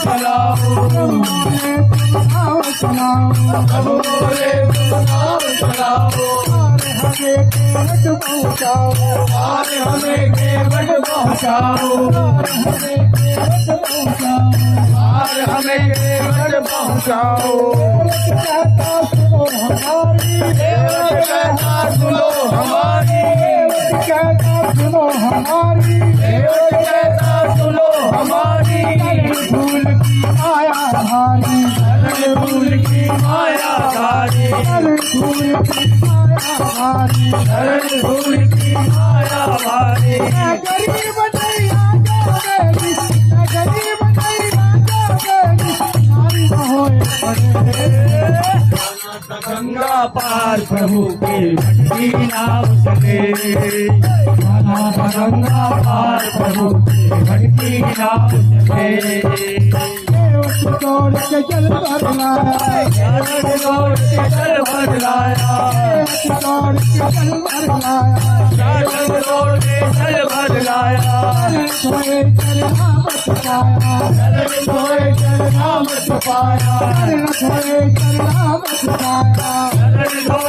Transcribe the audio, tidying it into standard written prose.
चलाओ, नाव चलाओ, प्रभु बोले तुम नाव चलाओ, हमें केवट पहुँचाओ, आज हमें केवट पहुँचाओ, हमें केवट पहुँचाओ, आज हमें केवट पहुँचाओ। कहता सुनो हमारी, देवत कहता सुनो हमारी, कहता सुनो हमारी, देवत कहता सुनो हमारी, फूल की माया धारी, शरण फूल की माया धारी, फूल की माया धारी, शरण फूल की माया धारी। गरीब नहीं आजादी, गरीब नहीं आजादी, नारी न होए पड़े। गंगा पार प्रभु के भक्ति नाम चले, गंगा पार प्रभु के भक्ति नाम चले। दौड़ के चल बदलाया, शरण दौड़ के चल बदलाया, दौड़ के चल बदलाया, शरण दौड़ के चल बदलाया, सोए चल नाम छुपाया, शरण सोए चल नाम छुपाया, सोए चल नाम छुपाया, शरण सोए